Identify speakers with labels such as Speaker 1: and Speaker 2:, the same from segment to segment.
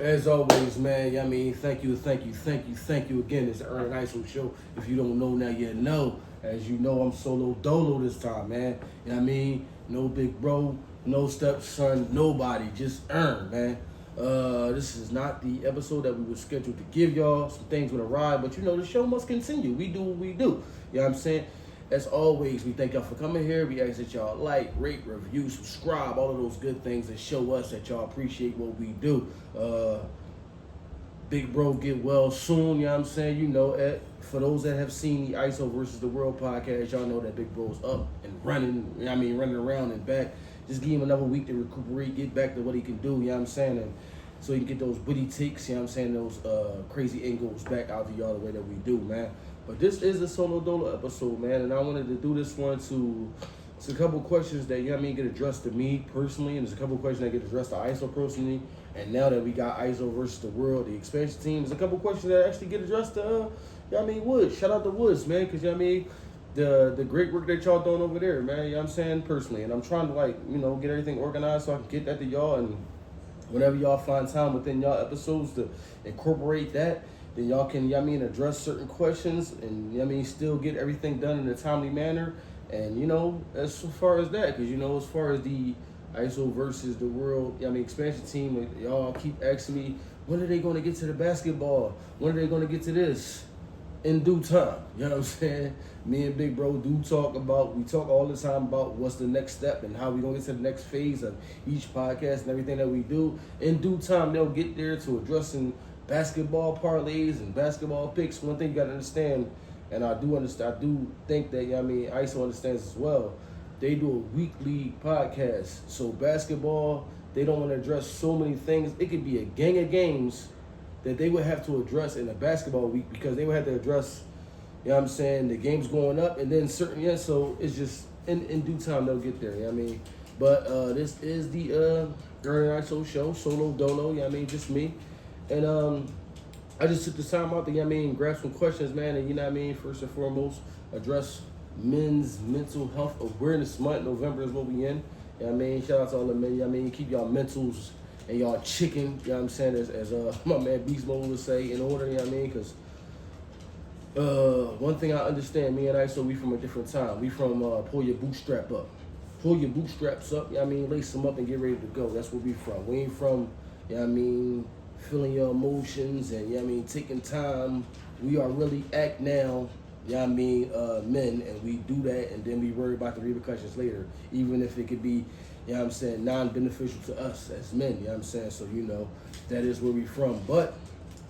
Speaker 1: As always, man, thank you again. It's the Ern and Iso show. If you don't know now, you know. As you know, I'm solo Dolo this time, man. No big bro, no stepson, nobody, just Ern, man. This is not the episode that we were scheduled to give y'all. Some things would arrive, but the show must continue. We do what we do. You know what I'm saying? As always, we thank y'all for coming here. We ask that y'all like, rate, review, subscribe, all of those good things that show us that y'all appreciate what we do. Big bro get well soon, you know what I'm saying? For those that have seen the ISO versus the World podcast, y'all know that Big Bro's up and running, running around and back. Just give him another week to recuperate, get back to what he can do, you know what I'm saying? And so he can get those witty takes, you know what I'm saying, those crazy angles back out to y'all the way that we do, man. But this is a solo Dolo episode, man, and I wanted to do this one to it's a couple questions that get addressed to me personally, and there's a couple questions that get addressed to ISO personally. And now that we got ISO versus the world, the expansion team, there's a couple questions that actually get addressed to Woods. Shout out to Woods, man, because the great work that y'all doing over there, man. You know what I'm saying, personally, and I'm trying to get everything organized so I can get that to y'all, and whenever y'all find time within y'all episodes to incorporate that, then y'all can, address certain questions and, still get everything done in a timely manner. And, as far as that, because, as far as the ISO versus the world, expansion team, y'all keep asking me, when are they going to get to the basketball? When are they going to get to this? In due time, you know what I'm saying? Me and Big Bro we talk all the time about what's the next step and how we gonna get to the next phase of each podcast and everything that we do. In due time, they'll get there to addressing basketball parlays and basketball picks. One thing you gotta understand, and I do think that, ISO understands as well, they do a weekly podcast. So basketball, they don't want to address so many things. It could be a gang of games that they would have to address in a basketball week because they would have to address, the games going up and then so it's just in due time they'll get there, But this is the Ern and Iso show, solo Dolo, just me. And I just took the time out to, grab some questions, man, and first and foremost, address Men's Mental Health Awareness Month. November is what we in. Shout out to all the men, keep y'all mentals and y'all chicken, as my man Beast Mode would say, in order, because one thing I understand, me and ISO, we from a different time. We from pull your bootstrap up. Pull your bootstraps up, lace them up and get ready to go. That's where we from. We ain't from, feeling your emotions and, taking time. We are really act now, men, and we do that and then we worry about the repercussions later, even if it could be, non-beneficial to us as men, So, that is where we from. But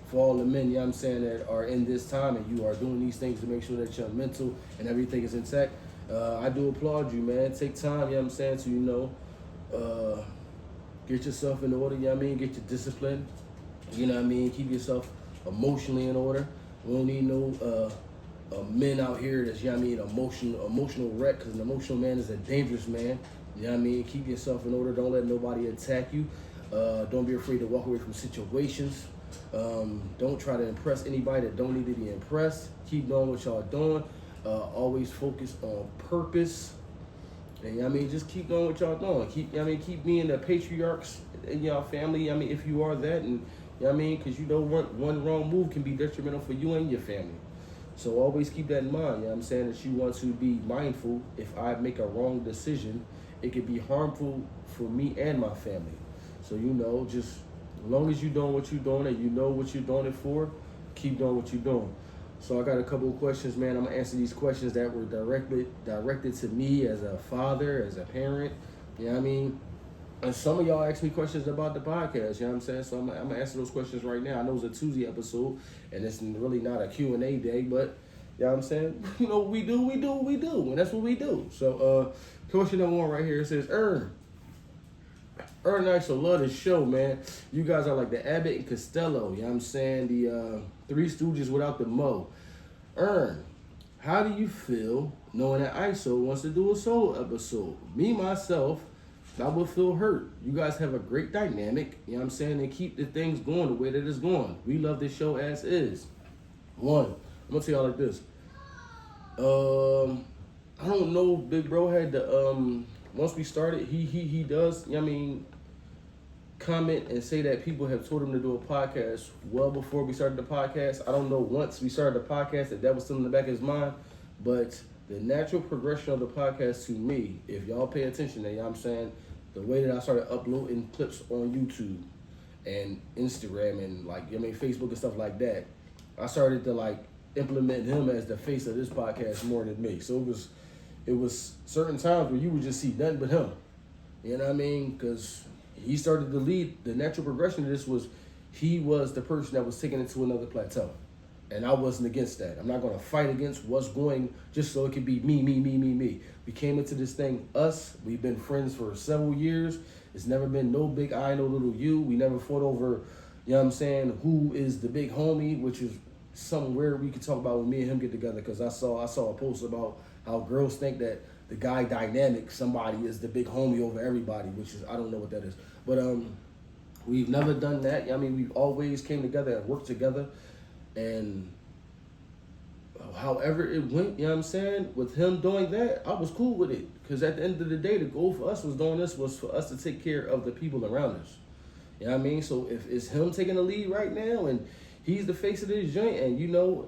Speaker 1: for all the men, that are in this time and you are doing these things to make sure that your mental and everything is intact, I do applaud you, man. Take time, to, get yourself in order, get your discipline, keep yourself emotionally in order. We don't need no men out here that's, emotional wreck, because an emotional man is a dangerous man. Keep yourself in order. Don't let nobody attack you. Don't be afraid to walk away from situations. Don't try to impress anybody that don't need to be impressed. Keep doing what y'all doing. Always focus on purpose. And just keep doing what y'all doing. Keep being the patriarchs in y'all family. If you are that, and because one wrong move can be detrimental for you and your family. So always keep that in mind. That you want to be mindful. If I make a wrong decision, it could be harmful for me and my family. So just as long as you're doing what you're doing and you know what you're doing it for, keep doing what you're doing. So I got a couple of questions, man. I'm gonna answer these questions that were directed to me as a father, as a parent. And some of y'all asked me questions about the podcast, So I'm gonna answer those questions right now. I know it's a Tuesday episode, and it's really not a Q&A day, but, we do, and that's what we do. So, question number one right here, it says, Ern and Iso, love the show, man. You guys are like the Abbott and Costello, the Three Stooges without the Mo. Ern, how do you feel knowing that Iso wants to do a solo episode? Me, myself, I would feel hurt. You guys have a great dynamic, and keep the things going the way that it's going. We love this show as is. One, I'm gonna tell y'all like this. I don't know if Big Bro had the once we started, he does, comment and say that people have told him to do a podcast well before we started the podcast. I don't know once we started the podcast that was still in the back of his mind, but the natural progression of the podcast to me, if y'all pay attention, you know what I'm saying, the way that I started uploading clips on YouTube and Instagram and Facebook and stuff like that, I started to implement him as the face of this podcast more than me. So it was certain times where you would just see nothing but him. You know what I mean? Because he started to lead. The natural progression of this was he was the person that was taking it to another plateau. And I wasn't against that. I'm not going to fight against what's going just so it could be me. We came into this thing, us. We've been friends for several years. It's never been no big I, no little you. We never fought over, you know what I'm saying, who is the big homie, which is somewhere we could talk about when me and him get together, because I saw a post about how girls think that the guy dynamic, somebody is the big homie over everybody, which is, I don't know what that is. But we've never done that. I mean, we've always came together and worked together. And however it went, you know what I'm saying, with him doing that, I was cool with it. Because at the end of the day, the goal for us was doing this was for us to take care of the people around us. You know what I mean? So if it's him taking the lead right now and he's the face of this joint and,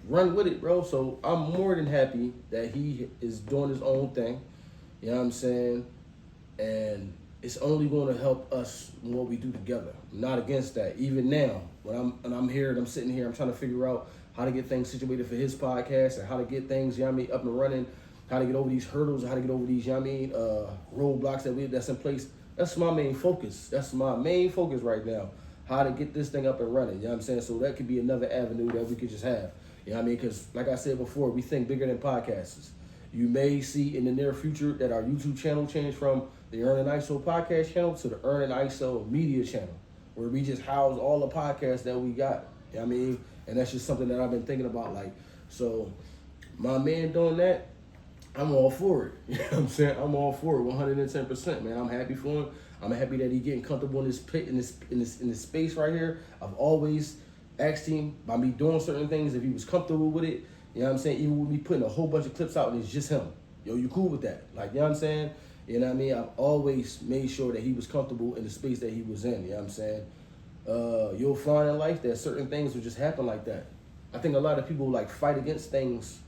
Speaker 1: run with it, bro. So I'm more than happy that he is doing his own thing. You know what I'm saying? And it's only going to help us in what we do together. I'm not against that. Even now, when I'm here and I'm sitting here, I'm trying to figure out how to get things situated for his podcast and how to get things, up and running, how to get over these hurdles, how to get over these, roadblocks that's in place. That's my main focus. That's my main focus right now. How to get this thing up and running. You know what I'm saying? So that could be another avenue that we could just have. You know what I mean? Because like I said before, we think bigger than podcasts. You may see in the near future that our YouTube channel changed from the Ern and Iso podcast channel to the Ern and Iso media channel, where we just house all the podcasts that we got. You know what I mean? And that's just something that I've been thinking about. So my man doing that, I'm all for it. You know what I'm saying? I'm all for it 110%, man. I'm happy for him. I'm happy that he's getting comfortable in this pit, in this space right here. I've always asked him by me doing certain things if he was comfortable with it. You know what I'm saying? Even with me putting a whole bunch of clips out and it's just him. Yo, you cool with that? You know what I'm saying? You know what I mean? I've always made sure that he was comfortable in the space that he was in. You know what I'm saying? You'll find in life that certain things will just happen like that. I think a lot of people fight against things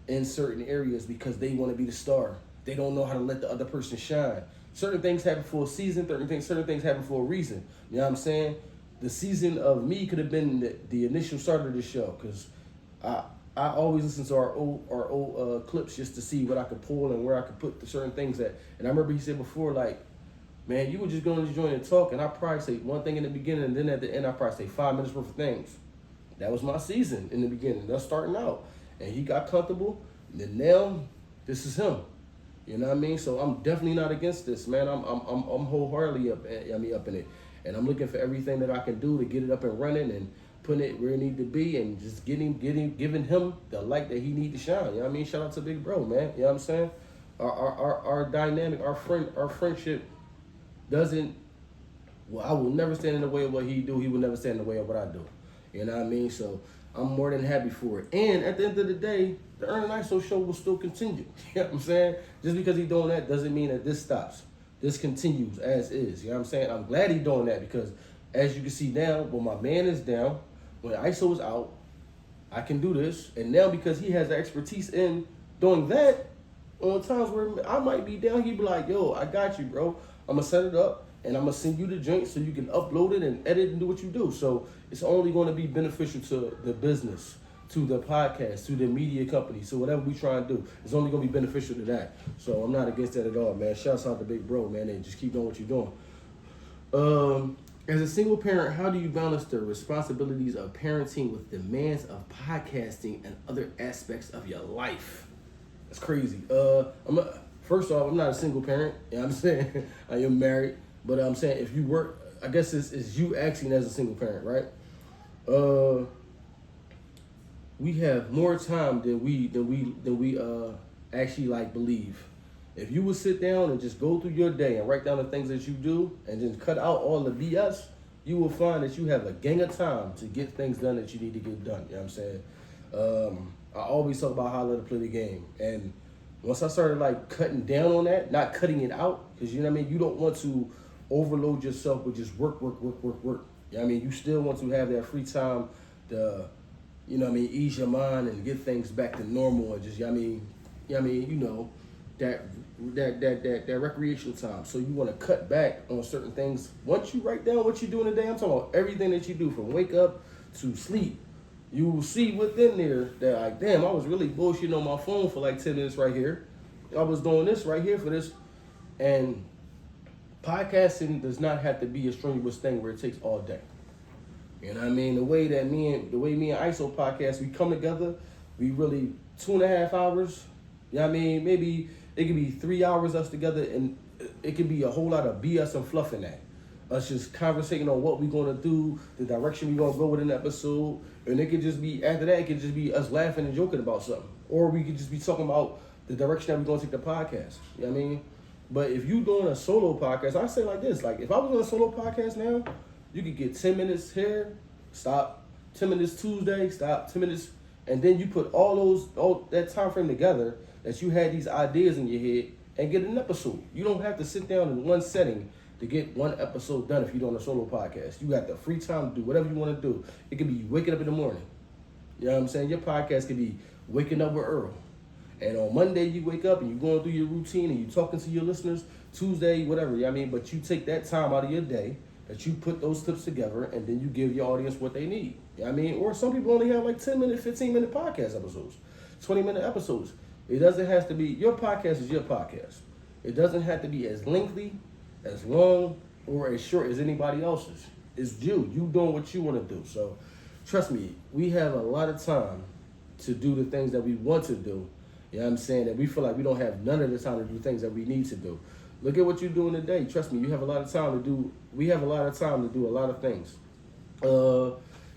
Speaker 1: in certain areas because they want to be the star. They don't know how to let the other person shine. Certain things happen for a season, certain things happen for a reason. You know what I'm saying? The season of me could have been the initial start of this show, because I always listen to our old clips just to see what I could pull and where I could put the certain things at. And I remember he said before, man, you would just go in the joint and talk, and I probably say one thing in the beginning, and then at the end I probably say 5 minutes worth of things. That was my season in the beginning. That's starting out, and he got comfortable. And then now, this is him. You know what I mean? So I'm definitely not against this, man. I'm wholeheartedly up in it, and I'm looking for everything that I can do to get it up and running and putting it where it need to be, and just giving him the light that he need to shine. You know what I mean? Shout out to Big Bro, man. You know what I'm saying? Our dynamic, our friendship doesn't. Well, I will never stand in the way of what he do. He will never stand in the way of what I do. You know what I mean? So I'm more than happy for it. And at the end of the day, the Ern and Iso show will still continue. You know what I'm saying? Just because he's doing that doesn't mean that this stops. This continues as is. You know what I'm saying? I'm glad he's doing that, because as you can see now, when my man is down, when Iso is out, I can do this. And now because he has the expertise in doing that, on times where I might be down, he'd be like, yo, I got you, bro. I'm going to set it up, and I'm going to send you the joint so you can upload it and edit and do what you do. So it's only going to be beneficial to the business, to the podcast, to the media company. So whatever we try and do, it's only going to be beneficial to that. So I'm not against that at all, man. Shouts out to Big Bro, man, and just keep doing what you're doing. As a single parent, how do you balance the responsibilities of parenting with demands of podcasting and other aspects of your life? That's crazy. First off, I'm not a single parent. You know what I'm saying? I am married. But I'm saying, if you work, I guess it's you acting as a single parent, right? We have more time than we actually believe. If you would sit down and just go through your day and write down the things that you do and then cut out all the BS, you will find that you have a gang of time to get things done that you need to get done. You know what I'm saying? I always talk about how I love to play the game. And once I started cutting down on that, not cutting it out, because you know what I mean, you don't want to overload yourself with just work. You know what I mean? You still want to have that free time to, you know what I mean, ease your mind and get things back to normal and just, you know what I mean, you know, that recreational time. So you want to cut back on certain things. Once you write down what you do in a day, I'm talking about everything that you do from wake up to sleep. You will see within there that, like, damn, I was really bullshitting on my phone for like 10 minutes right here. I was doing this right here for this. And podcasting does not have to be a strenuous thing where it takes all day. You know what I mean? The way me and Iso podcast, we come together, we really 2.5 hours. You know what I mean? Maybe it could be 3 hours us together, and it could be a whole lot of BS and fluff in that. Us just conversating on what we're gonna do, the direction we're gonna go with an episode, and it could just be, after that, it could just be us laughing and joking about something. Or we could just be talking about the direction that we're gonna take the podcast. You know what I mean? But if you doing a solo podcast, I say like this, like if I was doing a solo podcast now, you could get 10 minutes here, stop, 10 minutes Tuesday, stop, 10 minutes, and then you put all that time frame together that you had these ideas in your head and get an episode. You don't have to sit down in one setting to get one episode done if you're doing a solo podcast. You got the free time to do whatever you want to do. It could be waking up in the morning. You know what I'm saying? Your podcast could be waking up with Earl. And on Monday you wake up and you're going through your routine and you're talking to your listeners. Tuesday, whatever, you know what I mean? But you take that time out of your day that you put those tips together and then you give your audience what they need. You know what I mean? Or some people only have like 10-minute, 15-minute podcast episodes, 20-minute episodes. It doesn't have to be, your podcast is your podcast. It doesn't have to be as lengthy, as long, or as short as anybody else's. It's you doing what you want to do. So trust me, we have a lot of time to do the things that we want to do. You know what I'm saying? That we feel like we don't have none of the time to do things that we need to do. Look at what you're doing today. Trust me, you have a lot of time to do. We have a lot of time to do a lot of things.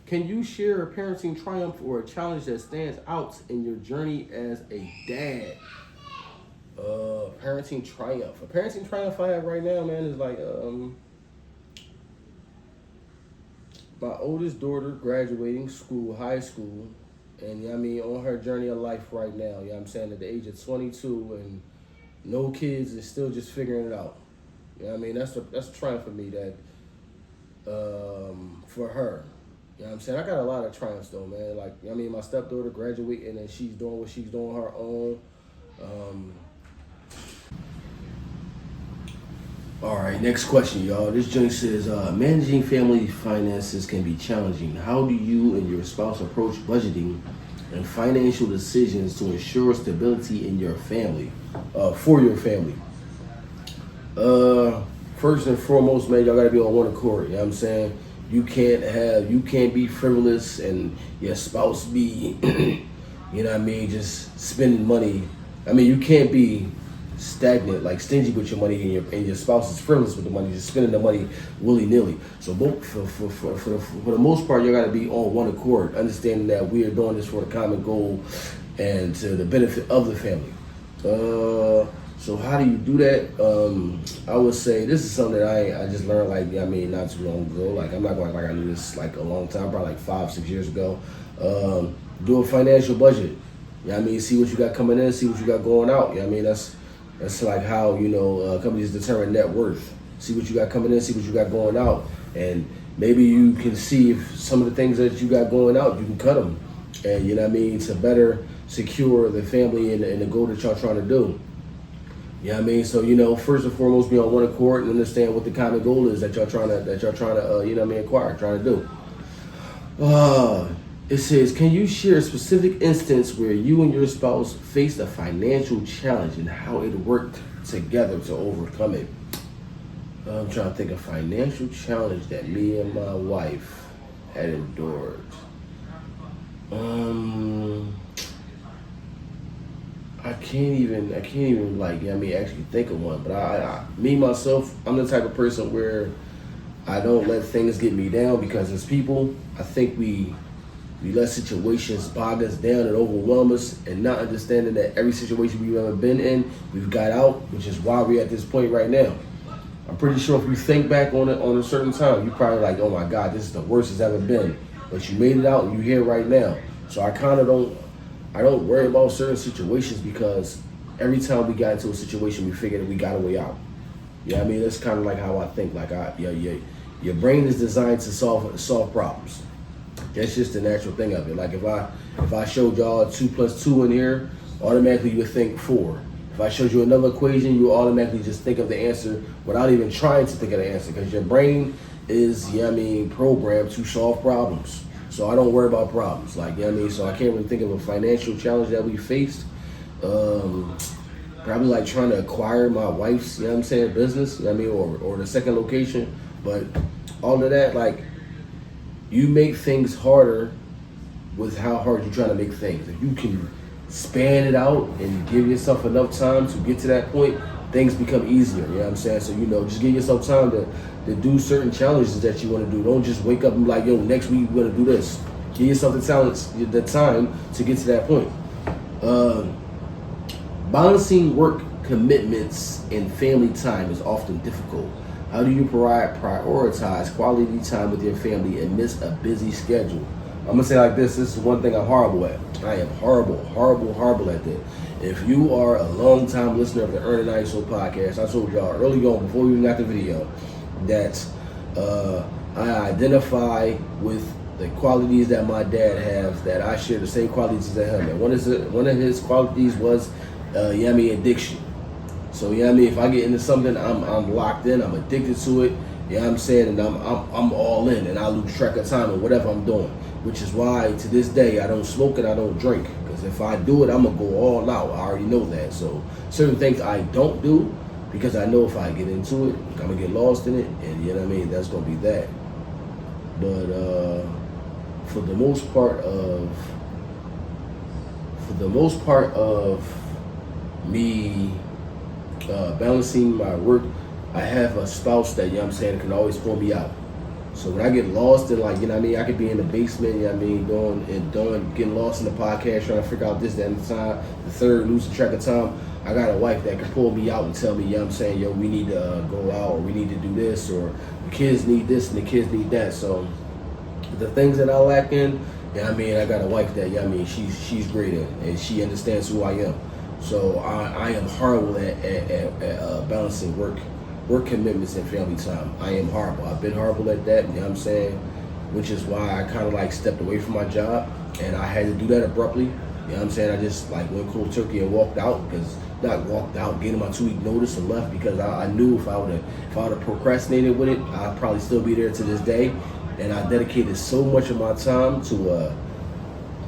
Speaker 1: Can you share a parenting triumph or a challenge that stands out in your journey as a dad? Parenting triumph. A parenting triumph I have right now, man, is like my oldest daughter graduating school, high school, and you know what I mean, on her journey of life right now. You know what I'm saying? At the age of 22 and no kids, is still just figuring it out. You know what I mean? That's a triumph for me, that for her. You know what I'm saying? I got a lot of triumphs though, man. Like, you know what I mean, my stepdaughter graduating and she's doing what she's doing her own. All right, next question, y'all. This joint says, managing family finances can be challenging. How do you and your spouse approach budgeting and financial decisions to ensure stability in your family, for your family? First and foremost, man, y'all gotta be on one accord. You know what I'm saying? You can't be frivolous and your spouse be, you know what I mean, just spending money. I mean, you can't be stagnant, like stingy with your money, and your spouse is frivolous with the money, just spending the money willy-nilly. So for the most part, you got to be on one accord, understanding that we are doing this for the common goal and to the benefit of the family. So how do you do that? I would say this is something that I just learned, like, I mean, not too long ago. Like, I'm not going to act like I knew this like a long time, probably like 5-6 years ago. Do a financial budget. You know what I mean? See what you got coming in, see what you got going out. You know what I mean? That's like how, you know, companies determine net worth. See what you got coming in, see what you got going out. And maybe you can see if some of the things that you got going out, you can cut them. And, you know what I mean, to better secure the family and the goal that y'all trying to do. You know what I mean? So, you know, first and foremost, be on one accord and understand what the common goal is that y'all trying to you know what I mean, acquire, trying to do. It says, can you share a specific instance where you and your spouse faced a financial challenge and how it worked together to overcome it? I'm trying to think of a financial challenge that me and my wife had endured. I can't even like, I mean, actually think of one. But me myself, I'm the type of person where I don't let things get me down, because as people, I think we let situations bog us down and overwhelm us, and not understanding that every situation we've ever been in, we've got out, which is why we're at this point right now. I'm pretty sure if you think back on it on a certain time, you're probably like, oh my God, this is the worst it's ever been. But you made it out and you're here right now. So I don't worry about certain situations, because every time we got into a situation, we figured that we got a way out. Yeah, I mean that's kind of like how I think. Like your brain is designed to solve problems. That's just the natural thing of it. Like if I showed y'all 2 plus 2 in here, automatically you would think 4. If I showed you another equation, you automatically just think of the answer without even trying to think of the answer, because your brain is, programmed to solve problems. So I don't worry about problems. Like, so I can't really think of a financial challenge that we faced. Probably like trying to acquire my wife's, business, or the second location. But all of that, like, you make things harder with how hard you're trying to make things. If you can span it out and give yourself enough time to get to that point, things become easier. You know what I'm saying? So, just give yourself time to do certain challenges that you want to do. Don't just wake up and be like, yo, next week we're going to do this. Give yourself the time to get to that point. Balancing work commitments and family time is often difficult. How do you prioritize quality time with your family amidst a busy schedule? I'm gonna say like this is one thing I'm horrible at. I am horrible at that. If you are a long time listener of the Ern and Iso podcast, I told y'all early on before we even got the video that I identify with the qualities that my dad has, that I share the same qualities as him. And one of his qualities was addiction. So if I get into something, I'm locked in, I'm addicted to it, and I'm all in, and I lose track of time and whatever I'm doing. Which is why to this day I don't smoke and I don't drink, because if I do it, I'm gonna go all out. I already know that. So certain things I don't do, because I know if I get into it, I'm gonna get lost in it, and that's gonna be that. But for the most part of me balancing my work, I have a spouse that can always pull me out. So when I get lost in, like, I could be in the basement, getting lost in the podcast, trying to figure out this, that, and the time, the third, losing track of time. I got a wife that can pull me out and tell me, yo, we need to go out, or we need to do this, or the kids need this and the kids need that. So the things that I lack in, I got a wife that, she's great in, and she understands who I am. So I am horrible at balancing work commitments and family time. I am horrible. I've been horrible at that, which is why I kind of like stepped away from my job, and I had to do that abruptly. I just like went cold turkey and walked out, gave my 2-week notice and left, because I knew if I would have procrastinated with it, I'd probably still be there to this day. And I dedicated so much of my time to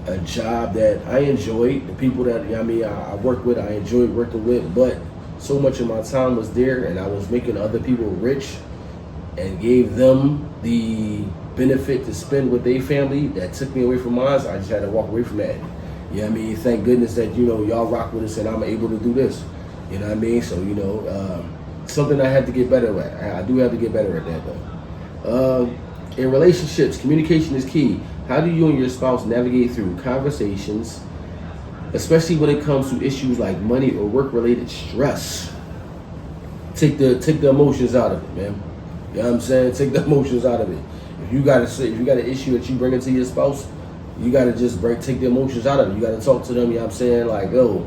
Speaker 1: a job that I enjoyed. The people that I work with, I enjoyed working with, but so much of my time was there, and I was making other people rich and gave them the benefit to spend with their family that took me away from mine. I just had to walk away from that. Thank goodness that y'all rock with us and I'm able to do this. So something I have to get better at. I do have to get better at that though. In relationships, communication is key. How do you and your spouse navigate through conversations, especially when it comes to issues like money or work-related stress? Take the emotions out of it, man. You know what I'm saying? Take the emotions out of it. If you got an issue that you bring into your spouse, you gotta just take the emotions out of it. You gotta talk to them. You know what I'm saying? Like, yo,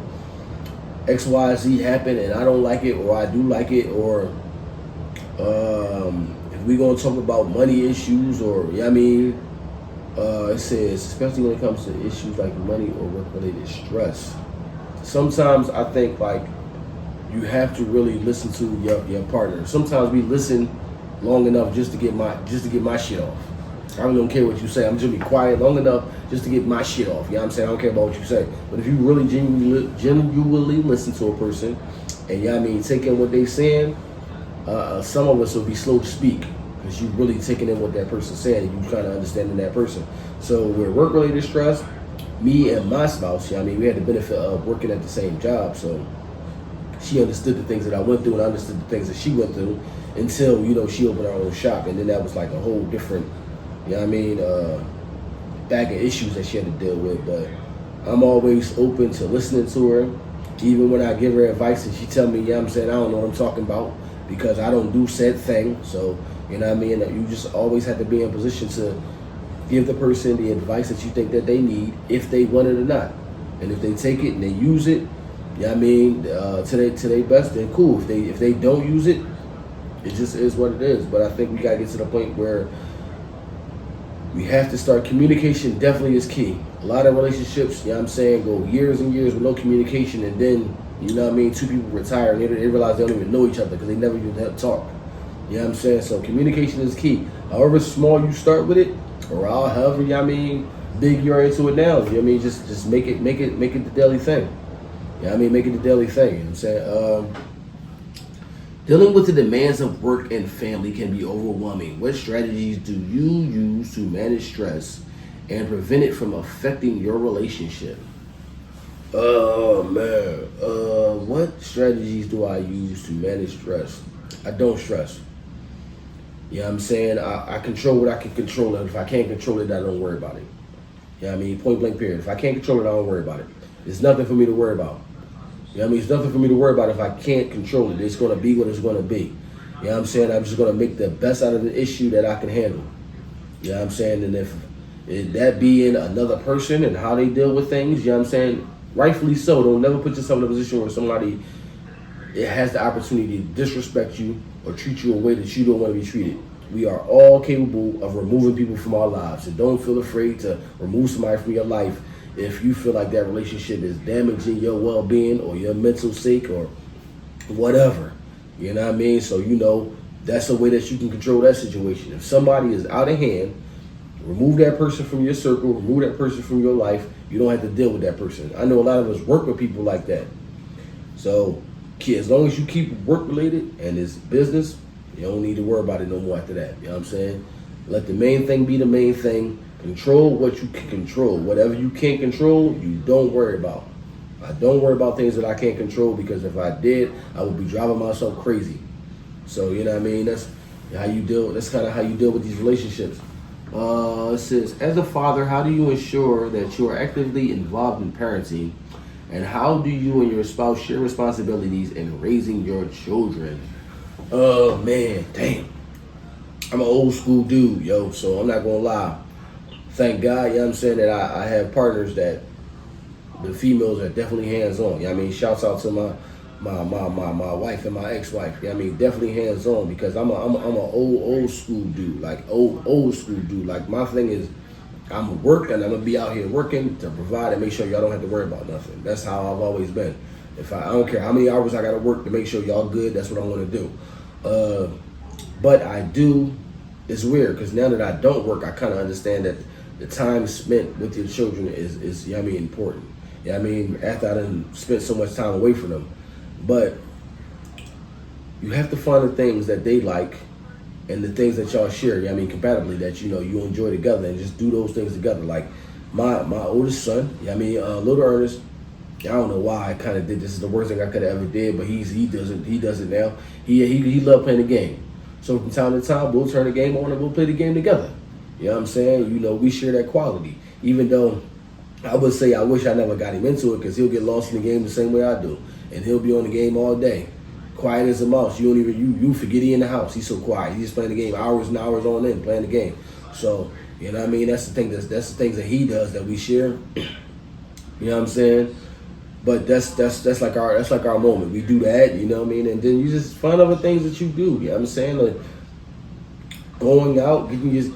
Speaker 1: X, Y, Z happened, and I don't like it, or I do like it, or if we gonna talk about money issues, or it says, especially when it comes to issues like money or work-related stress. Sometimes I think like you have to really listen to your partner. Sometimes we listen long enough just to get my shit off. I really don't care what you say. I'm just gonna be quiet long enough just to get my shit off. You know what I'm saying? I don't care about what you say. But if you really genuinely listen to a person, and take in what they saying, some of us will be slow to speak, because you really taking in what that person's saying, and you kind of understanding that person. So with work-related stress, me and my spouse, we had the benefit of working at the same job, so she understood the things that I went through, and I understood the things that she went through, until she opened her own shop, and then that was like a whole different, bag of issues that she had to deal with. But I'm always open to listening to her, even when I give her advice and she tell me, I don't know what I'm talking about, because I don't do said thing. So, you just always have to be in a position to give the person the advice that you think that they need, if they want it or not. And if they take it and they use it, to their best, then cool. If they don't use it, It just is what it is. But I think we gotta get to the point where we have to start. Communication definitely is key. A lot of relationships, you know what I'm saying, go years and years with no communication, and then, you know what I mean, two people retire and they realize they don't even know each other because they never even have talked. You know what I'm saying? So communication is key. However small you start with it, or however, you know what I mean, big you're into it now. You know what I mean? Just make it the daily thing. You know what I mean? Make it the daily thing. You know what I'm saying? Dealing with the demands of work and family can be overwhelming. What strategies do you use to manage stress and prevent it from affecting your relationship? Oh man. What strategies do I use to manage stress? I don't stress. You know what I'm saying? I control what I can control, and if I can't control it, I don't worry about it. You know what I mean? Point blank period. If I can't control it, I don't worry about it. It's nothing for me to worry about. You know what I mean? It's nothing for me to worry about if I can't control it. It's going to be what it's going to be. You know what I'm saying? I'm just going to make the best out of the issue that I can handle. You know what I'm saying? And if that being another person and how they deal with things, you know what I'm saying? Rightfully so. Don't never put yourself in a position where somebody has the opportunity to disrespect you or treat you a way that you don't want to be treated. We are all capable of removing people from our lives. So don't feel afraid to remove somebody from your life if you feel like that relationship is damaging your well-being or your mental sake or whatever. You know what I mean? So, you know, that's a way that you can control that situation. If somebody is out of hand, remove that person from your circle, remove that person from your life. You don't have to deal with that person. I know a lot of us work with people like that. So, as long as you keep work related and it's business, you don't need to worry about it no more after that. You know what I'm saying? Let the main thing be the main thing. Control what you can control. Whatever you can't control, you don't worry about. I don't worry about things that I can't control, because if I did, I would be driving myself crazy. So, you know what I mean? That's how you deal. That's kind of how you deal with these relationships. It says, as a father, how do you ensure that you are actively involved in parenting, and how do you and your spouse share responsibilities in raising your children? Oh man, damn. I'm an old school dude, yo, so I'm not gonna lie. Thank God, you know what I'm saying, that I have partners that the females are definitely hands-on. You know what I mean? Shouts out to my wife and my ex-wife. You know what I mean? Definitely hands-on, because I'm a old school dude. Like old school dude. Like my thing is, I'm gonna work and I'm gonna be out here working to provide and make sure y'all don't have to worry about nothing. That's how I've always been. If I don't care how many hours I gotta work to make sure y'all good, that's what I'm gonna do. But I do, it's weird, because now that I don't work, I kind of understand that the time spent with your children is you know what I mean, important. You know what I mean? After I done spent so much time away from them. But you have to find the things that they like and the things that y'all share, you know what I mean, compatibly, that you know you enjoy together, and just do those things together. Like my oldest son, you know what I mean, little Ernest, I don't know why I kind of did this. Is the worst thing I could have ever did, but he does it now. He loved playing the game. So from time to time, we'll turn the game on and we'll play the game together. You know what I'm saying? You know, we share that quality. Even though I would say I wish I never got him into it, because he'll get lost in the game the same way I do. And he'll be on the game all day, quiet as a mouse. You don't even, you forget he in the house. He's so quiet. He's just playing the game hours and hours on end, playing the game. So, you know what I mean? That's the thing. That's the things that he does that we share. You know what I'm saying? But that's like our moment. We do that, you know what I mean? And then you just find other things that you do. You know what I'm saying? Like going out,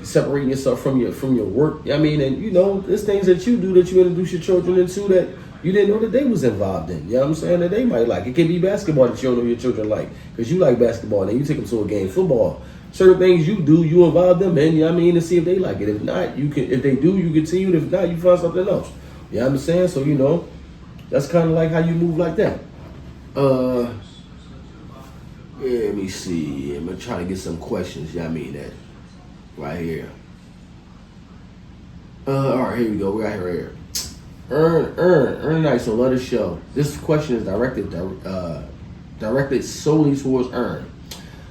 Speaker 1: separating yourself from your work. You know what I mean? And you know, there's things that you do that you introduce your children into that you didn't know that they was involved in. You know what I'm saying? That they might like. It can be basketball that you don't know your children like, because you like basketball, and then you take them to a game. Football, certain things you do, you involve them in. You know what I mean? To see if they like it. If not, you can. If they do, you continue. If not, you find something else. You know what I'm saying? So you know, that's kind of like how you move like that. Yeah, let me see. I'm gonna try to get some questions. You know what I mean? That right here. All right, here we go. We got here right here. Ern and Iso, love the show. This question is directed solely towards Ern.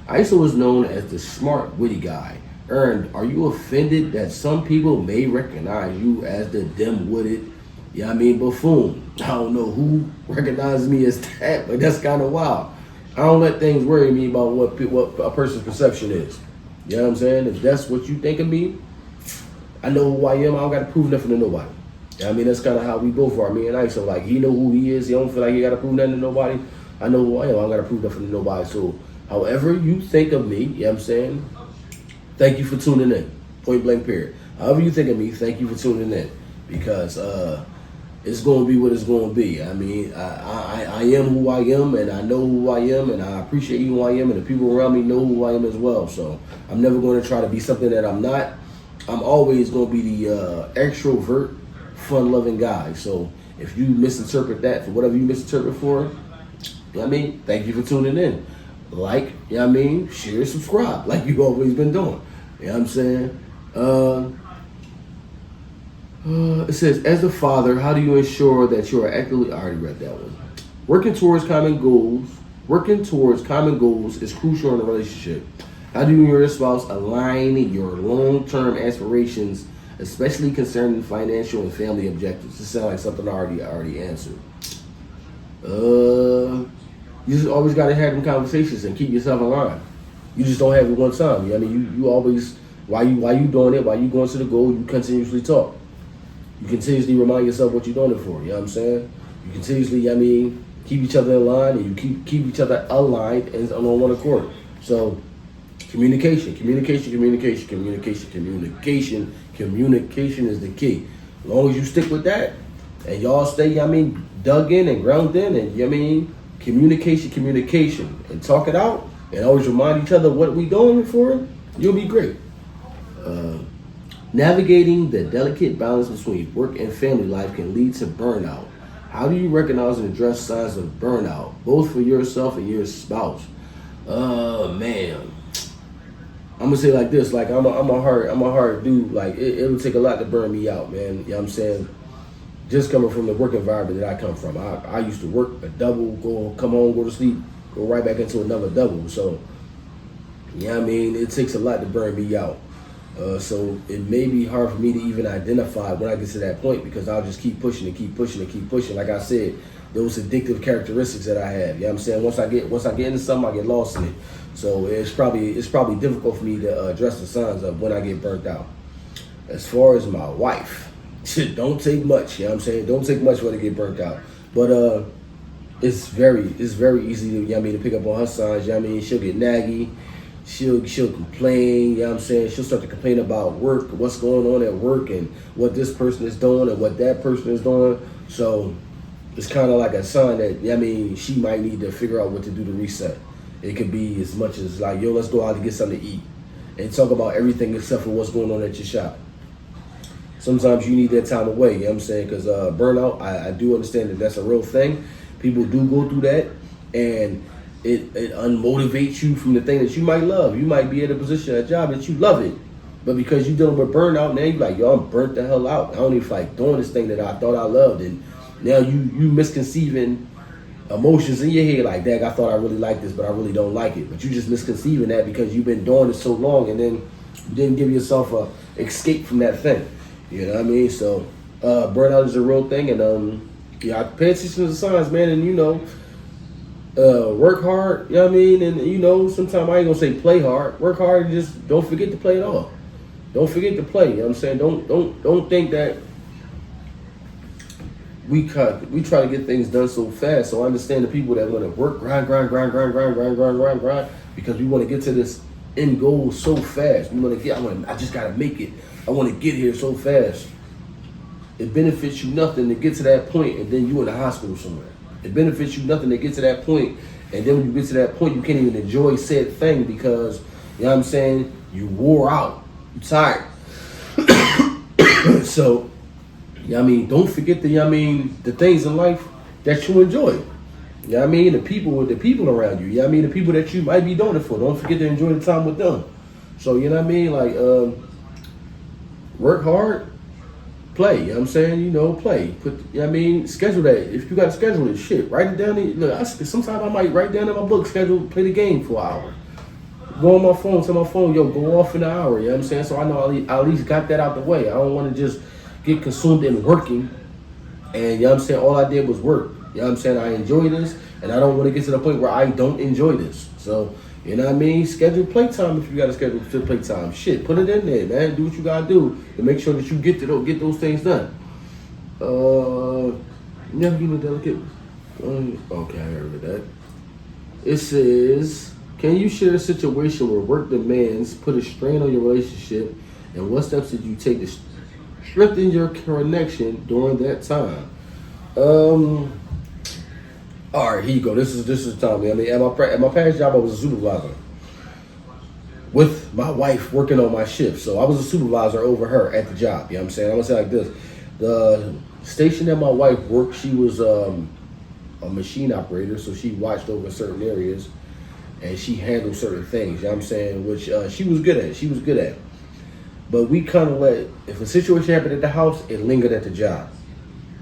Speaker 1: Iso is known as the smart, witty guy. Ern, are you offended that some people may recognize you as the dim-witted, you know what I mean, buffoon? I don't know who recognizes me as that, but that's kind of wild. I don't let things worry me about what a person's perception is. You know what I'm saying? If that's what you think of me, I know who I am. I don't got to prove nothing to nobody. You know what I mean? That's kind of how we both are, me and Iso. Like, he know who he is. He don't feel like he got to prove nothing to nobody. I know who I am. I don't got to prove nothing to nobody. So However you think of me, you know what I'm saying? Thank you for tuning in. Point blank period. However you think of me, thank you for tuning in. Because it's going to be what it's going to be. I mean, I am who I am, and I know who I am, and I appreciate who I am, and the people around me know who I am as well. So I'm never going to try to be something that I'm not. I'm always going to be the extrovert, fun-loving guy. So if you misinterpret that for whatever you misinterpret for, you know what I mean? Thank you for tuning in. Like, you know what I mean? Share, subscribe, like you've always been doing. You know what I'm saying? It says, as a father, how do you ensure that you are actively... I already read that one. Working towards common goals is crucial in a relationship. How do you and your spouse align your long-term aspirations, especially concerning financial and family objectives? This sounds like something I already answered. You just always got to have them conversations and keep yourself aligned. You just don't have it one time. You know what I mean? You always... While you doing it, while you going to the goal, you continuously talk. You continuously remind yourself what you're doing it for. You know what I'm saying? You continuously, I mean, keep each other in line, and you keep each other aligned and on one accord. So, communication is the key. As long as you stick with that, and y'all stay, I mean, dug in and grounded in, and you know what I mean, communication, and talk it out, and always remind each other what we doing it for, you'll be great. Navigating the delicate balance between work and family life can lead to burnout. How do you recognize and address signs of burnout, both for yourself and your spouse? Man, I'm gonna say it like this: like I'm a hard dude. Like it would take a lot to burn me out, man. You know what I'm saying? Just coming from the work environment that I come from, I used to work a double, come home, go to sleep, go right back into another double. So, you know what I mean? It takes a lot to burn me out. So it may be hard for me to even identify when I get to that point, because I'll just keep pushing. Like I said, those addictive characteristics that I have. You know what I'm saying? Once I get into something, I get lost in it. So it's probably difficult for me to address the signs of when I get burnt out. As far as my wife, don't take much. You know what I'm saying? Don't take much when I get burnt out. But it's very easy to, you know what I mean, to pick up on her signs. You know what I mean? She'll get naggy. She'll complain, you know what I'm saying? She'll start to complain about work, what's going on at work, and what this person is doing and what that person is doing. So it's kind of like a sign that, you know what I mean, she might need to figure out what to do to reset. It could be as much as like, yo, let's go out and get something to eat and talk about everything except for what's going on at your shop. Sometimes you need that time away, you know what I'm saying? Because burnout, I do understand that that's a real thing. People do go through that, and it unmotivates you from the thing that you might love. You might be at a position, a job that you love it, but because you're dealing with burnout, now you're like, yo, I'm burnt the hell out. I don't even feel like doing this thing that I thought I loved, and now you misconceiving emotions in your head like, dang, I thought I really liked this, but I really don't like it. But you just misconceiving that because you've been doing it so long, and then you didn't give yourself a escape from that thing. You know what I mean? So burnout is a real thing, and I pay attention to the signs, man, and you know. Work hard, you know what I mean? And you know, sometimes I ain't gonna say play hard. Work hard and just don't forget to play at all. Don't forget to play, you know what I'm saying? Don't think that we try to get things done so fast. So I understand the people that want to work, grind, because we want to get to this end goal so fast. I just gotta make it. I want to get here so fast. It benefits you nothing to get to that point and then you in the hospital somewhere. It benefits you nothing to get to that point, and then when you get to that point, you can't even enjoy said thing because, you know what I'm saying, you wore out, you tired. So, you know what I mean, don't forget the things in life that you enjoy. You know what I mean, the people around you. You know what I mean, the people that you might be doing it for. Don't forget to enjoy the time with them. So, you know what I mean, like, work hard. Play, you know what I'm saying? You know, play. You know what I mean? Schedule that. If you got to schedule it, shit, write it down. Sometimes I might write down in my book, play the game for an hour. Go on my phone, tell my phone, yo, go off in an hour, you know what I'm saying? So I know I at least got that out the way. I don't want to just get consumed in working, and, you know what I'm saying, all I did was work. You know what I'm saying? I enjoy this, and I don't want to get to the point where I don't enjoy this. So, you know what I mean? Schedule playtime if you got to schedule playtime. Shit, put it in there, man. Do what you got to do to make sure that you get those things done. Never give me delicate. Okay, I heard that. It says, Can you share a situation where work demands put a strain on your relationship, and what steps did you take to strengthen your connection during that time? Um, all right, here you go. This is Tommy. I mean, at my past job, I was a supervisor with my wife working on my shift. So I was a supervisor over her at the job. You know what I'm saying? I'm gonna say like this: the station that my wife worked, she was a machine operator, so she watched over certain areas and she handled certain things. You know what I'm saying? Which she was good at. She was good at. But we kind of let, if a situation happened at the house, it lingered at the job.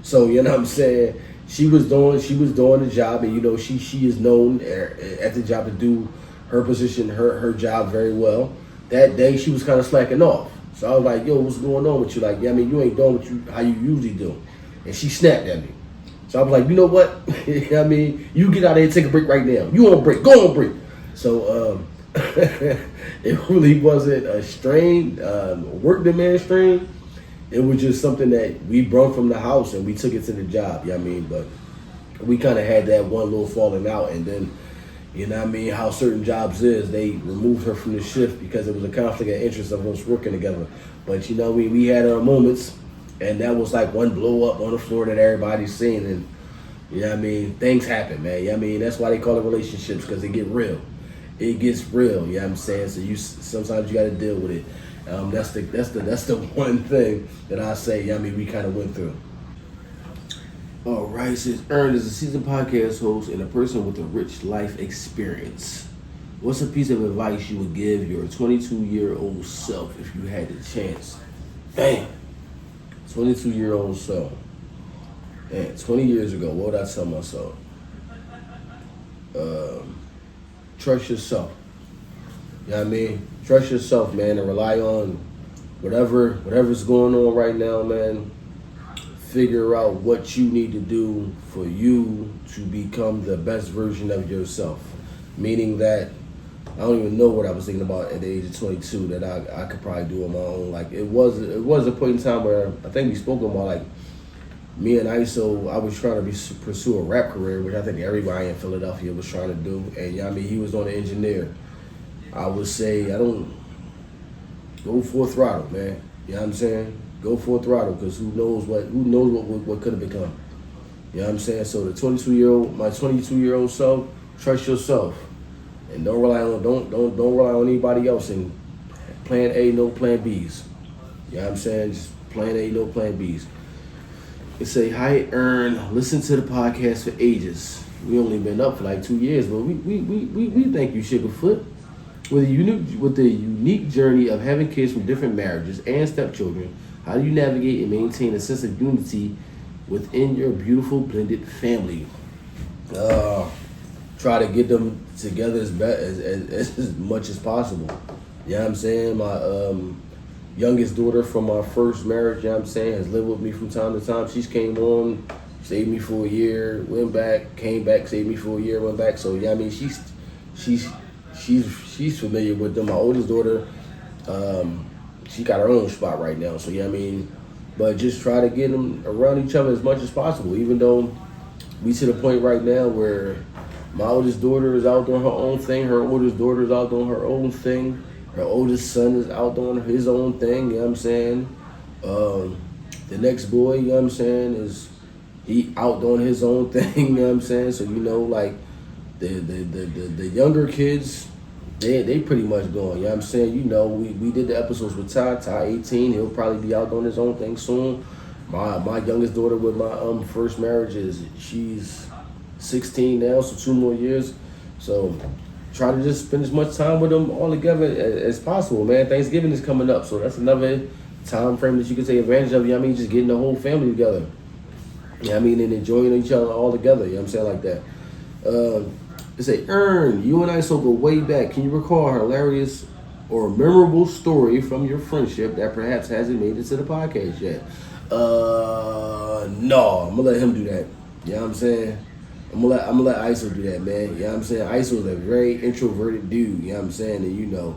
Speaker 1: So you know what I'm saying? She was doing the job, and you know she is known at the job to do her position, her job very well. That day she was kind of slacking off. So I was like, "Yo, what's going on with you? Like, yeah, I mean, you ain't doing how you usually do." And she snapped at me. So I was like, "You know what? I mean, you get out there and take a break right now. You on break? Go on break." So it really wasn't a strain, work demand strain. It was just something that we brought from the house and we took it to the job. You know what I mean? But we kind of had that one little falling out, and then, you know what I mean, how certain jobs is, they removed her from the shift because it was a conflict of interest of us working together. But you know, we had our moments, and that was like one blow up on the floor that everybody's seen, and you know what I mean, things happen, man. You know what I mean, that's why they call it relationships, because they get real. It gets real, you know what I'm saying? So sometimes you got to deal with it. That's the one thing that I say, you know what I mean, we kind of went through. All right, says Ern is a seasoned podcast host and a person with a rich life experience. What's a piece of advice you would give your 22-year-old self if you had the chance? Damn, 22-year-old self. Man, 20 years ago, what would I tell myself? Trust yourself. You know what I mean? Trust yourself, man, and rely on whatever's going on right now, man. Figure out what you need to do for you to become the best version of yourself. Meaning that I don't even know what I was thinking about at the age of 22 that I could probably do on my own. Like it was a point in time where I think we spoke about, like, me and Iso, I was trying to pursue a rap career, which I think everybody in Philadelphia was trying to do. And you know what I mean, he was on the engineer. I would say, I don't go full throttle, man. You know what I'm saying? Go full throttle, because who knows what could have become. You know what I'm saying? So my 22-year-old self, trust yourself, and don't rely on anybody else. And plan A, no plan Bs. You know what I'm saying? Just plan A, no plan Bs. They say, "Hi, Ern. Listen to the podcast for ages. We only been up for like 2 years, but we thank you, Sugarfoot. With the unique journey of having kids from different marriages and stepchildren, how do you navigate and maintain a sense of unity within your beautiful blended family?" Try to get them together as much as possible. You know what I'm saying? My youngest daughter from my first marriage, you know what I'm saying, has lived with me from time to time. She's came on, saved me for a year, went back, came back, saved me for a year, went back. So yeah, I mean, she's familiar with them. My oldest daughter, she got her own spot right now. So yeah, I mean, but just try to get them around each other as much as possible. Even though we to the point right now where my oldest daughter is out doing her own thing, her oldest daughter is out doing her own thing, her oldest son is out doing his own thing. You know what I'm saying? The next boy, you know what I'm saying, he out doing his own thing. You know what I'm saying? So you know, like the younger kids, they pretty much going. You know what I'm saying? You know, we did the episodes with Ty 18. He'll probably be out doing his own thing soon. My youngest daughter with my first marriage she's 16 now, so 2 more years. So try to just spend as much time with them all together as possible, man. Thanksgiving is coming up, so that's another time frame that you can take advantage of. You know what I mean? Just getting the whole family together. You know what I mean? And enjoying each other all together. You know what I'm saying? Like that. They say, "Ern, you and I so go way back. Can you recall a hilarious or memorable story from your friendship that perhaps hasn't made it to the podcast yet?" No. I'm gonna let him do that. You know what I'm saying? I'm gonna let Iso do that, man. You know what I'm saying? Iso is a very introverted dude. You know what I'm saying? And you know,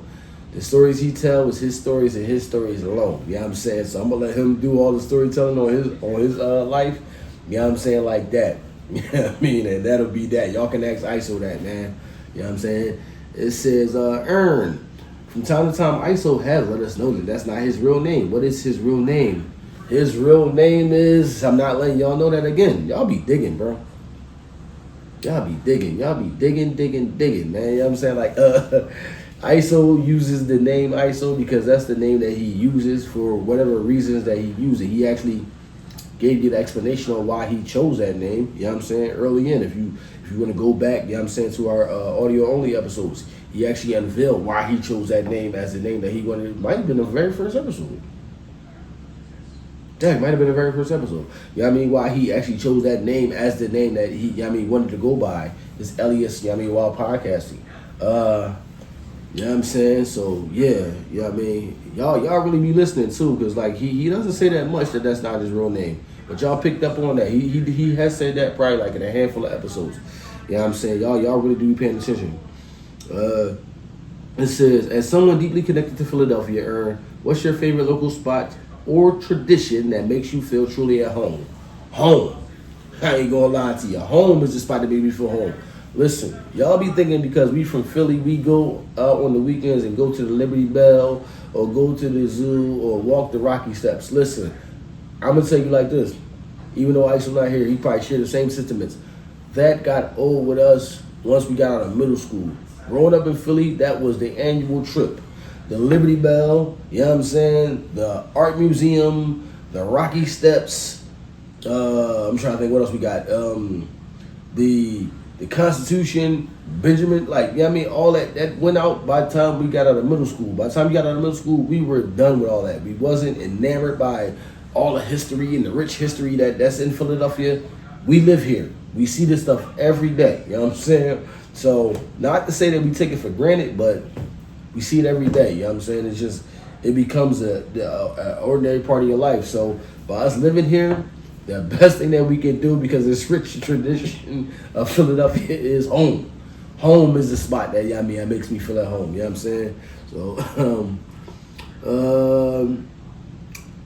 Speaker 1: the stories he tells is his stories and his stories alone. You know what I'm saying? So I'm gonna let him do all the storytelling on his life. You know what I'm saying? Like that. You know what I mean? And that'll be that. Y'all can ask Iso that, man. You know what I'm saying? It says, Ern. From time to time, Iso has let us know that that's not his real name. What is his real name? His real name is, I'm not letting y'all know that again. Y'all be digging, bro. Y'all be digging. Y'all be digging, man. You know what I'm saying? Like, Iso uses the name Iso because that's the name that he uses for whatever reasons that he uses it. He actually gave you the explanation on why he chose that name. You know what I'm saying? Early in, if you want to go back, you know what I'm saying, to our audio only episodes, he actually unveiled why he chose that name as the name that he wanted. It might have been the very first episode. Yeah, it might have been the very first episode. You know what I mean? Why he actually chose that name as the name that he, you know what I mean, wanted to go by. This alias, you know what I mean, while podcasting. You know what I'm saying? So, yeah, you know what I mean? Y'all really be listening, too, because, like, he doesn't say that much that that's not his real name. But y'all picked up on that. He has said that probably, like, in a handful of episodes. You know what I'm saying? Y'all really do be paying attention. It says, as someone deeply connected to Philadelphia, Ern, what's your favorite local spot or tradition that makes you feel truly at home? Home. I ain't gonna lie to you. Home is the spot that makes me feel home. Listen, y'all be thinking because we from Philly, we go out on the weekends and go to the Liberty Bell or go to the zoo or walk the Rocky Steps. Listen, I'm gonna tell you like this. Even though Iso's not here, he probably share the same sentiments. That got old with us once we got out of middle school. Growing up in Philly, that was the annual trip. The Liberty Bell, you know what I'm saying? The Art Museum, the Rocky Steps. I'm trying to think what else we got. The Constitution, Benjamin, like, you know what I mean? All that went out by the time we got out of middle school. By the time we got out of middle school, we were done with all that. We wasn't enamored by all the history and the rich history that's in Philadelphia. We live here. We see this stuff every day. You know what I'm saying? So, not to say that we take it for granted, but we see it every day. You know what I'm saying? It's just, it becomes a ordinary part of your life. So, by us living here, the best thing that we can do, because it's rich tradition of Philadelphia, is home. Home is the spot that, I mean, that makes me feel at home. You know what I'm saying? So,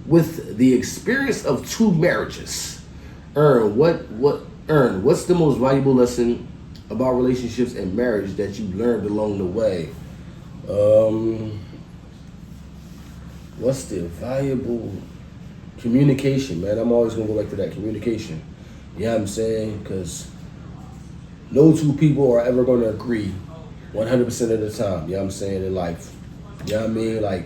Speaker 1: with the experience of 2 marriages, Ern, what's the most valuable lesson about relationships and marriage that you learned along the way? What's the valuable communication, man? I'm always gonna go back to that communication. You know what I'm saying? Because no 2 people are ever gonna agree 100% of the time. You know what I'm saying, in life. You know what I mean? Like,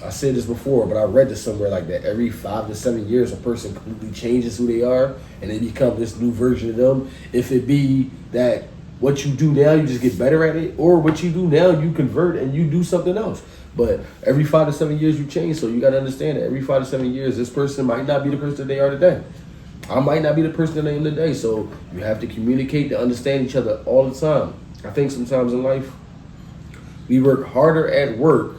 Speaker 1: I said this before, but I read this somewhere like that. Every 5 to 7 years, a person completely changes who they are, and they become this new version of them. If it be that what you do now, you just get better at it, or what you do now, you convert and you do something else. But every 5 to 7 years, you change. So you got to understand that every 5 to 7 years, this person might not be the person they are today. I might not be the person that I am today. So you have to communicate to understand each other all the time. I think sometimes in life, we work harder at work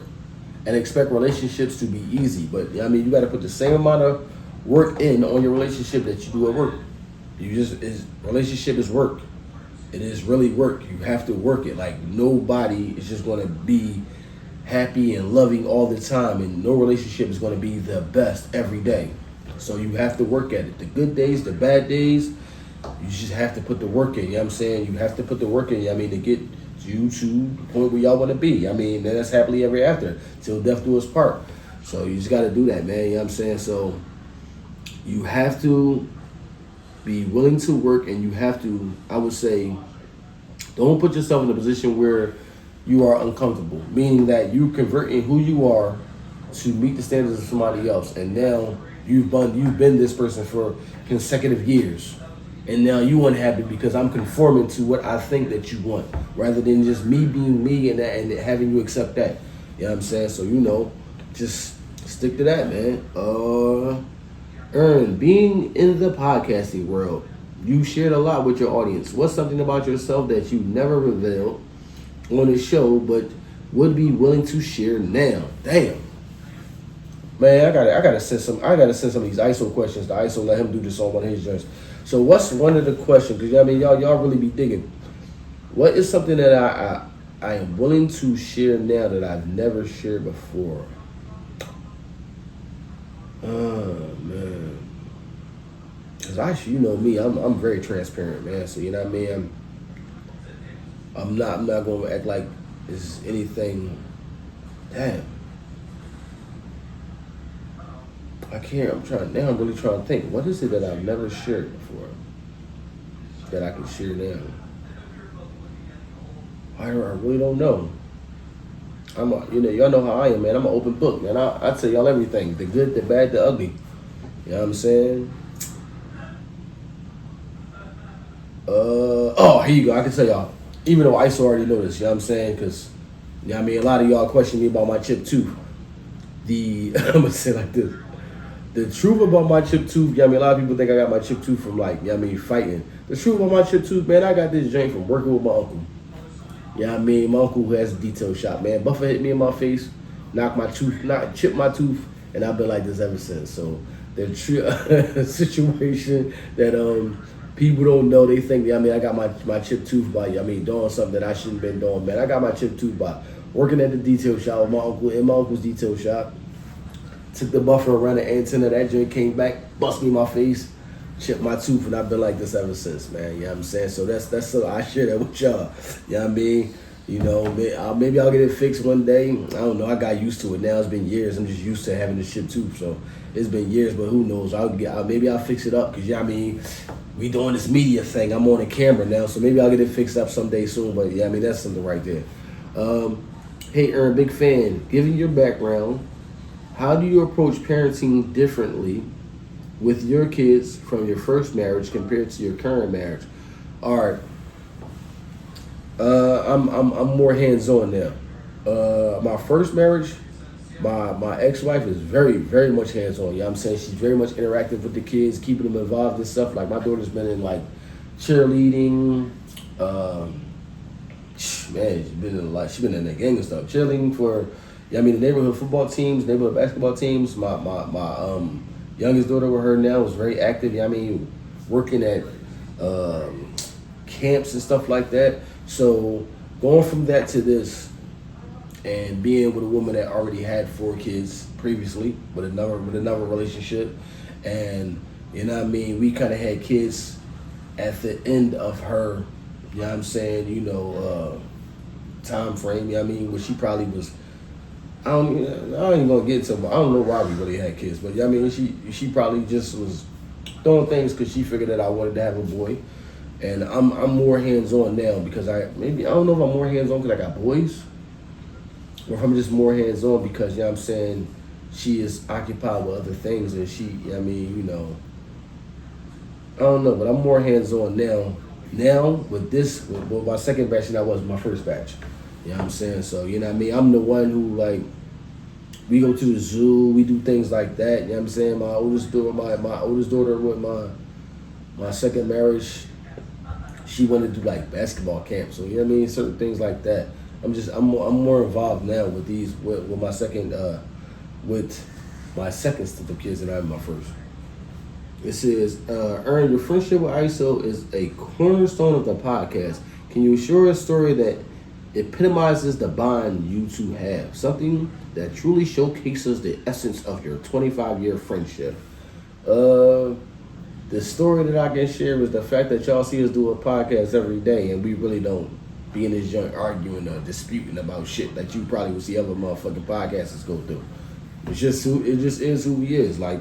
Speaker 1: and expect relationships to be easy. But I mean, you got to put the same amount of work in on your relationship that you do at work. Relationship is work. It is really work. You have to work it. Like, nobody is just going to be happy and loving all the time, and no relationship is going to be the best every day. So you have to work at it. The good days, the bad days, you just have to put the work in. You know what I'm saying? You have to put the work in. I mean, to get you to the point where y'all want to be. I mean, that's happily ever after, till death do us part. So you just got to do that, man. You know what I'm saying? So you have to be willing to work, and you have to, I would say, don't put yourself in a position where you are uncomfortable, meaning that you converting who you are to meet the standards of somebody else, and now you've been this person for consecutive years, and now you unhappy because I'm conforming to what I think that you want, rather than just me being me and having you accept that. You know what I'm saying? So, just stick to that, man. Ern, being in the podcasting world, you shared a lot with your audience. What's something about yourself that you never revealed on the show but would be willing to share now? Damn. Man, I gotta send some of these ISO questions to ISO, let him do this on one of his joints. So what's one of the questions? Because I mean, y'all really be digging. What is something that I am willing to share now that I've never shared before? Oh man. Cause you know me, I'm very transparent, man. So you know what I mean. I'm not gonna act like it's anything. Damn. I can't. I'm really trying to think. What is it that I've never shared before that I can share now? I really don't know. Y'all know how I am, man. I'm an open book, man. I tell y'all everything, the good, the bad, the ugly. You know what I'm saying? Here you go. I can tell y'all, even though Iso already know this, you know what I'm saying? Because, a lot of y'all question me about my chip tooth. I'm going to say it like this. The truth about my chip tooth, a lot of people think I got my chip tooth from fighting. The truth about my chip tooth, man, I got this joint from working with my uncle. My uncle who has a detail shop, man. Buffer hit me in my face, chipped my tooth, and I've been like this ever since. So the situation that people don't know, they think, I got my chipped tooth by, doing something that I shouldn't have been doing, man. I got my chipped tooth by working at the detail shop with my uncle, in my uncle's detail shop. Took the buffer around the antenna, that joint came back, bust me in my face, chipped my tooth, and I've been like this ever since, man. You know what I'm saying? So that's so I share that with y'all. You know what I mean? Maybe I'll get it fixed one day. I don't know. I got used to it now. It's been years. I'm just used to having this chipped tooth. So it's been years, but who knows? Maybe I'll fix it up because we doing this media thing. I'm on the camera now, so maybe I'll get it fixed up someday soon. But that's something right there. Hey, Ern, big fan. Given your background, how do you approach parenting differently with your kids from your first marriage compared to your current marriage? All right. I'm more hands-on now. My first marriage, my ex-wife is very, very much hands-on. You know what I'm saying? She's very much interactive with the kids, keeping them involved in stuff. Like my daughter's been in like cheerleading. She's been in the gang and stuff. Cheerleading for the neighborhood football teams, neighborhood basketball teams. My youngest daughter with her now is very active. Working at camps and stuff like that. So going from that to this, and being with a woman that already had 4 kids previously with another relationship, and we kind of had kids at the end of her, time frame. Where she probably was. I ain't gonna get to. I don't know why we really had kids, but she probably just was doing things because she figured that I wanted to have a boy, and I'm more hands on now because I don't know if I'm more hands on because I got boys, or if I'm just more hands on because she is occupied with other things and she I don't know, but I'm more hands on now. Now with my second batch than I was my first batch. You know what I'm saying? So, I'm the one who, we go to the zoo, we do things like that. You know what I'm saying? My oldest daughter with my second marriage, she wanted to do, basketball camp. So, certain things like that. I'm more involved now with with my second stint of kids than I have my first. It says, Ern, your friendship with Iso is a cornerstone of the podcast. Can you share a story that epitomizes the bond you two have, something that truly showcases the essence of your 25-year friendship? The story that I can share is the fact that y'all see us do a podcast every day, and we really don't be in this joint arguing or disputing about shit that you probably would see other motherfucking podcasters go through. It just is who he is. I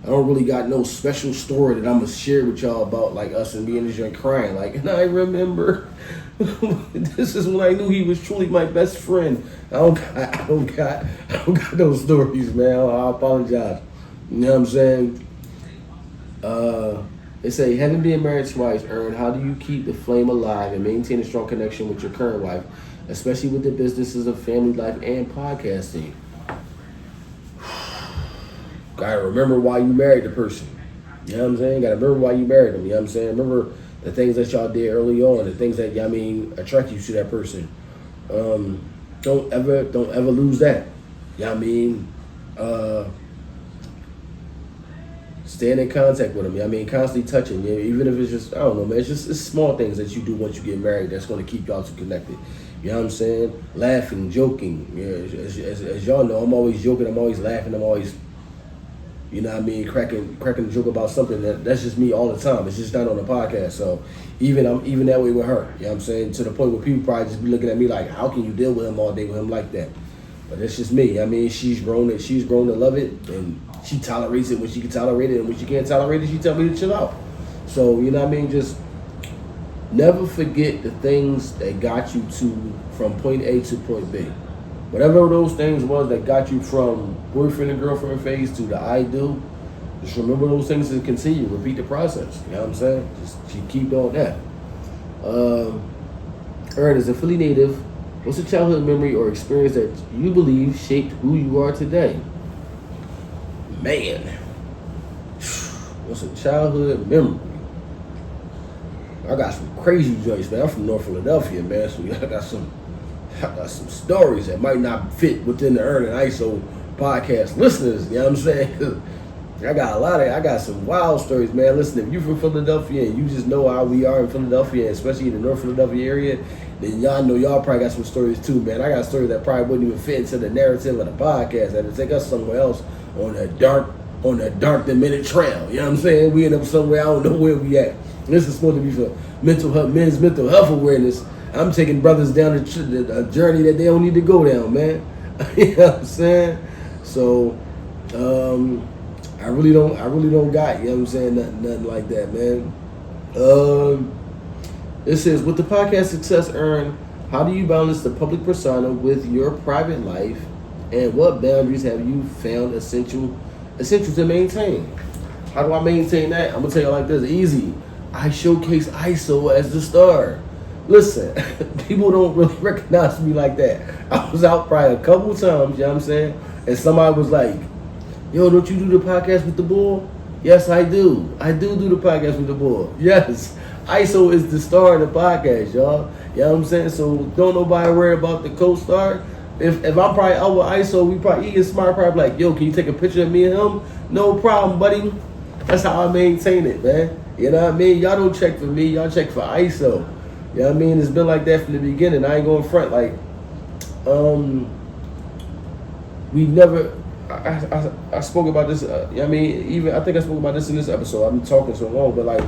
Speaker 1: don't really got no special story that I'm gonna share with y'all about us and me in this joint crying. And I remember this is when I knew he was truly my best friend. I don't got those stories, man. I apologize. You know what I'm saying? They say, having been married twice, Ern, how do you keep the flame alive and maintain a strong connection with your current wife, especially with the businesses of family life and podcasting? Gotta remember why you married the person. You know what I'm saying? Gotta remember why you married them. You know what I'm saying? Remember the things that y'all did early on, the things that attract you to that person. Don't ever lose that. You know what I mean? Staying in contact with them. Constantly touching. Even if it's just, I don't know, man. It's small things that you do once you get married that's gonna keep y'all two connected. You know what I'm saying? Laughing, joking. As y'all know, I'm always joking. I'm always laughing. I'm always You know what I mean? Cracking a joke about something that's just me all the time. It's just not on the podcast. So I'm even that way with her. You know what I'm saying? To the point where people probably just be looking at me like, how can you deal with him all day with him like that? But that's just me. I mean, she's grown to love it, and she tolerates it when she can tolerate it, and when she can't tolerate it, she tell me to chill out. So, you know what I mean? Just never forget the things that got you from point A to point B. Whatever those things was that got you from boyfriend and girlfriend phase to the I do, just remember those things and continue. Repeat the process. You know what I'm saying? Just keep doing that. Ern, as a Philly native, what's a childhood memory or experience that you believe shaped who you are today? Man, what's a childhood memory? I got some crazy joints, man. I'm from North Philadelphia, man, so I got some stories that might not fit within the Ern and Iso podcast listeners. You know what I'm saying? I got some wild stories, man. Listen, if you're from Philadelphia and you just know how we are in Philadelphia, especially in the North Philadelphia area, then y'all know y'all probably got some stories too, man. I got stories that probably wouldn't even fit into the narrative of the podcast. That would take us somewhere else on the dark minute trail. You know what I'm saying? We end up somewhere I don't know where we at. This is supposed to be for men's mental health awareness. I'm taking brothers down a journey that they don't need to go down, man. You know what I'm saying? So, I really don't got, you know what I'm saying, nothing like that, man. It says, with the podcast success earned, how do you balance the public persona with your private life, and what boundaries have you found essential to maintain? How do I maintain that? I'm gonna tell you like this, easy. I showcase Iso as the star. Listen, people don't really recognize me like that. I was out probably a couple times, you know what I'm saying? And somebody was like, yo, don't you do the podcast with the bull? Yes, I do. I do the podcast with the bull. Yes. Iso is the star of the podcast, y'all. You know what I'm saying? So don't nobody worry about the co-star. If I'm probably out with Iso, he is smart, probably like, yo, can you take a picture of me and him? No problem, buddy. That's how I maintain it, man. You know what I mean? Y'all don't check for me, y'all check for Iso. You know what I mean? It's been like that from the beginning. I ain't going front. Like, we never. I spoke about this. I mean, I think I spoke about this in this episode. I've been talking so long, but like,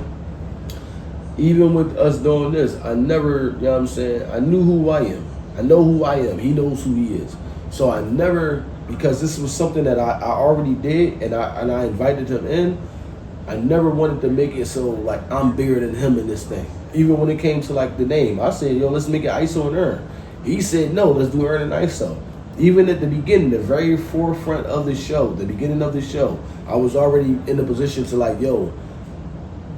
Speaker 1: even with us doing this, I never. You know what I'm saying? I knew who I am. I know who I am. He knows who he is. So I never, because this was something that I already did, and I invited him in. I never wanted to make it so like I'm bigger than him in this thing. Even when it came to like the name, I said, yo, let's make it Iso and Ern. He said, no, let's do Ern and Iso. Even at the beginning, the very forefront of the show, the beginning of the show, I was already in a position to like, yo,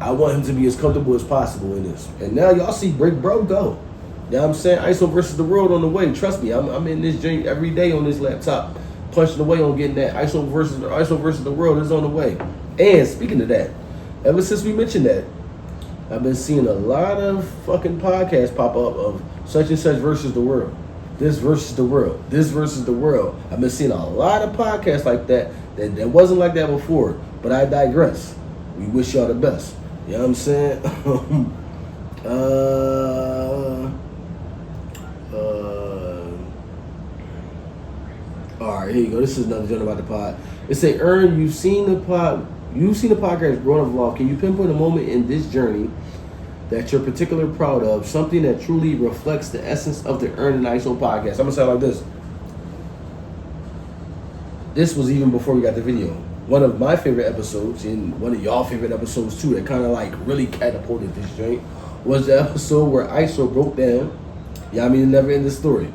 Speaker 1: I want him to be as comfortable as possible in this. And now y'all see Break Bro go. You know what I'm saying? Iso versus the world on the way. Trust me, I'm in this journey every day on this laptop, punching away on getting that Iso versus the world is on the way. And speaking of that, ever since we mentioned that, I've been seeing a lot of fucking podcasts pop up of such and such versus the world. This versus the world. This versus the world. I've been seeing a lot of podcasts like that wasn't like that before. But I digress. We wish y'all the best. You know what I'm saying? Alright, here you go. This is another joke about the pod. It say, Ern, you've seen the podcast growing up long. Can you pinpoint a moment in this journey that you're particularly proud of, something that truly reflects the essence of the Ern and Iso podcast? I'm gonna say it like this. This was even before we got the video. One of my favorite episodes, and one of y'all favorite episodes too, that kind of like really catapulted this joint, was the episode where Iso broke down, the never ending story.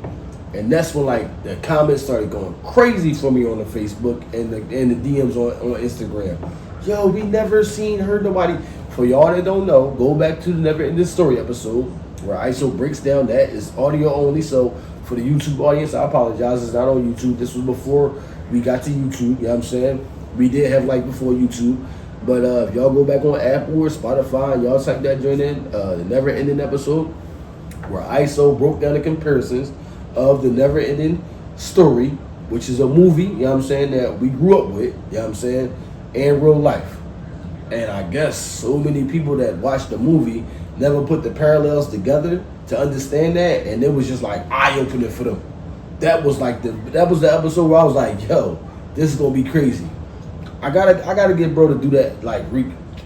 Speaker 1: And that's when like the comments started going crazy for me on the Facebook and the DMs on Instagram. Yo, we never heard nobody. For y'all that don't know, go back to the Never Ending Story episode where Iso breaks down that. It's audio only, so for the YouTube audience, I apologize. It's not on YouTube. This was before we got to YouTube, you know what I'm saying? We did have like before YouTube. But if y'all go back on Apple or Spotify, y'all type that joint in, the Never Ending episode where Iso broke down the comparisons of the Never Ending Story, which is a movie, you know what I'm saying, that we grew up with, you know what I'm saying, and real life. And I guess so many people that watched the movie never put the parallels together to understand that, and it was just like eye-opening for them. That was the episode where I was like, yo, this is gonna be crazy. I gotta get bro to do that. Like,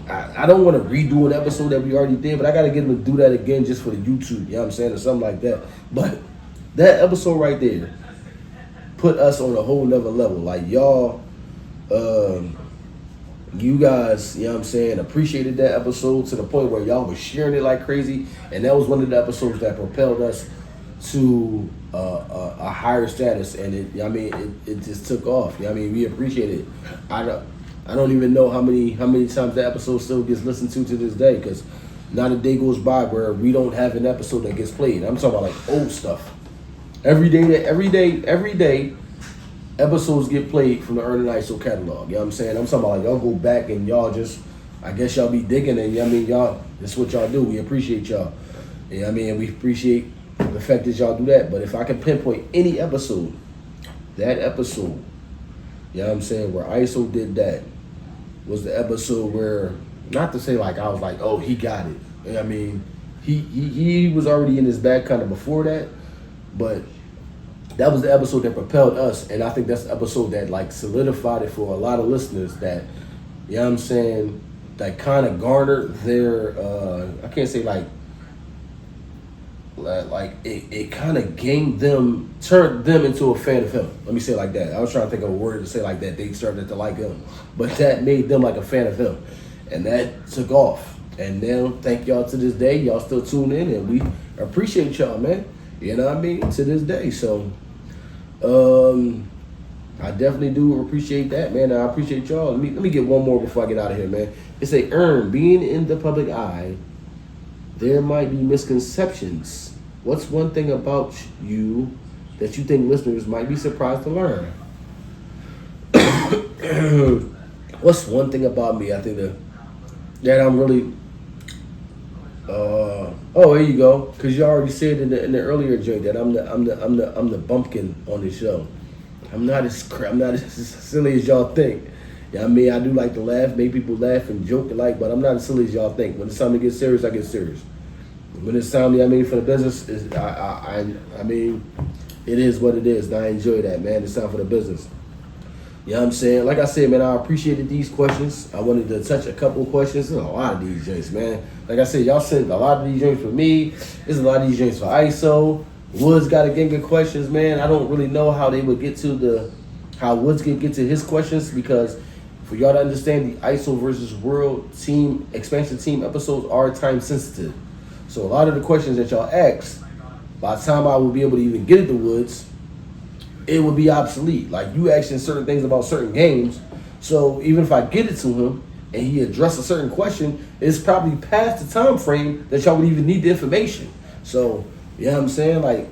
Speaker 1: I don't want to redo an episode that we already did, but I gotta get him to do that again just for the YouTube. You know what I'm saying, or something like that. But that episode right there put us on a whole nother level. Like y'all, you guys, you know what I'm saying, appreciated that episode to the point where y'all was sharing it like crazy, and that was one of the episodes that propelled us to a higher status, and it just took off. You know what I mean, we appreciate it. I don't even know how many times that episode still gets listened to this day, because not a day goes by where we don't have an episode that gets played. I'm talking about like old stuff. Every day, episodes get played from the Ern and Iso catalog. You know what I'm saying? I'm talking about like y'all go back and y'all just, I guess y'all be digging it. You know what I mean? Y'all, that's what y'all do. We appreciate y'all. You know what I mean? We appreciate the fact that y'all do that. But if I can pinpoint any episode, that episode, you know what I'm saying, where Iso did that, was the episode where, not to say like I was like, oh, he got it. You know what I mean? He was already in his bag kind of before that, but that was the episode that propelled us, and I think that's the episode that like solidified it for a lot of listeners that, you know what I'm saying, that kind of garnered their, I can't say like it kind of turned them into a fan of him. Let me say it like that. I was trying to think of a word to say like that. They started to like him, but that made them like a fan of him, and that took off. And now, thank y'all to this day. Y'all still tune in, and we appreciate y'all, man. You know what I mean? To this day. So, I definitely do appreciate that, man. I appreciate y'all. Let me get one more before I get out of here, man. It's a Ern, being in the public eye, there might be misconceptions. What's one thing about you that you think listeners might be surprised to learn? What's one thing about me I think that I'm really there you go. Cause you already said in the earlier joint that I'm the bumpkin on the show. I'm not as silly as y'all think. Yeah, I mean, I do like to laugh, make people laugh and joke alike, but I'm not as silly as y'all think. When it's time to get serious, I get serious. When it's time, for the business, I mean, it is what it is, and I enjoy that, man. It's time for the business. You know what I'm saying? Like I said, man, I appreciated these questions. I wanted to touch a couple of questions. There's a lot of these joints, man. Like I said, y'all sent a lot of these joints for me. There's a lot of these joints for Iso. Woods got to get good questions, man. I don't really know how they would get to how Woods can get to his questions, because for y'all to understand, the Iso versus World Team Expansion Team episodes are time sensitive. So a lot of the questions that y'all ask, by the time I will be able to even get it to Woods, it would be obsolete. Like, you asking certain things about certain games, so even if I get it to him and he address a certain question, it's probably past the time frame that y'all would even need the information. So, you know what I'm saying? Like,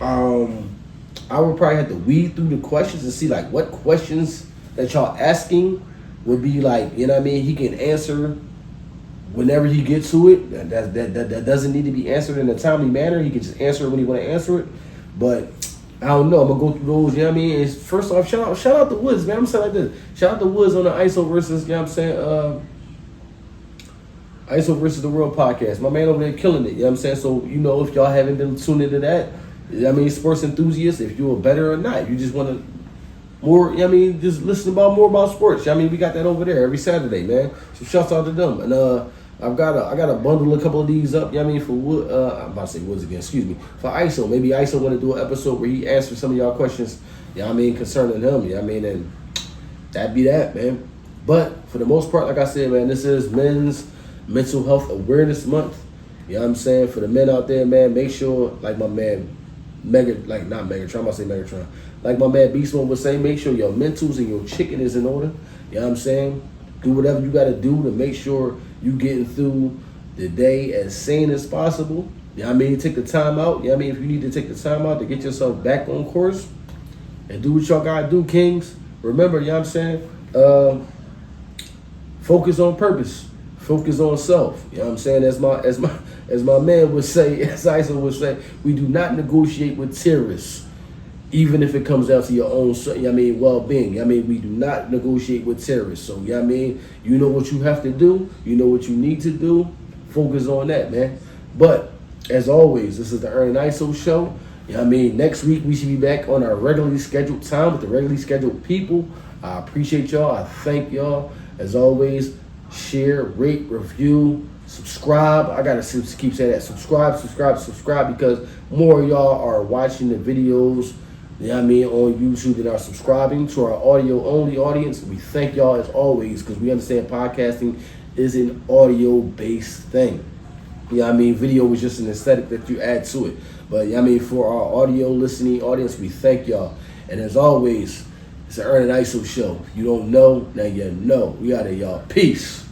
Speaker 1: I would probably have to weed through the questions and see like what questions that y'all asking would be like, you know what I mean, he can answer whenever he gets to it. That doesn't need to be answered in a timely manner. He can just answer it when he want to answer it. But I don't know. I'm gonna go through those. You know what I mean? It's, first off, shout out to Woods, man. I'm saying like this. Shout out to Woods on the Iso versus, you know what I'm saying, Iso versus the World podcast. My man over there killing it. You know what I'm saying? So, you know, if y'all haven't been tuned into that, I mean, sports enthusiasts, if you're better or not, you just want to more, you know what I mean, just listen more about sports. You know what I mean, we got that over there every Saturday, man. So shouts out to them. And I got a bundle a couple of these up, you know what I mean, for Wood, I'm about to say Woods again, excuse me, for Iso. Maybe Iso want to do an episode where he answers some of y'all questions, you know what I mean, concerning him, you know what I mean, and that'd be that, man. But for the most part, like I said, man, this is Men's Mental Health Awareness Month. You know what I'm saying? For the men out there, man, make sure, like my man Megatron, like my man Beast One would say, make sure your mentals and your chicken is in order. You know what I'm saying? Do whatever you got to do to make sure you getting through the day as sane as possible. You know what I mean? Take the time out. You know what I mean? If you need to take the time out to get yourself back on course and do what y'all got to do, kings. Remember, you know what I'm saying? Focus on purpose. Focus on self. You know what I'm saying? As my man would say, as Iso would say, we do not negotiate with terrorists, even if it comes down to your own, you know what I mean, well-being. You know what I mean? We do not negotiate with terrorists. So, you know what I mean? You know what you have to do. You know what you need to do. Focus on that, man. But, as always, this is the Ern and Iso show. You know what I mean? Next week, we should be back on our regularly scheduled time with the regularly scheduled people. I appreciate y'all. I thank y'all. As always, share, rate, review, subscribe. I gotta keep saying that. Subscribe, because more of y'all are watching the videos, you know what I mean, on YouTube than are subscribing. To our audio only audience, we thank y'all as always, because we understand podcasting is an audio based thing. You know what I mean? Video is just an aesthetic that you add to it. But you know what I mean, for our audio listening audience, we thank y'all. And as always, it's the Ern and Iso show. If you don't know, now you know. We out of y'all. Peace.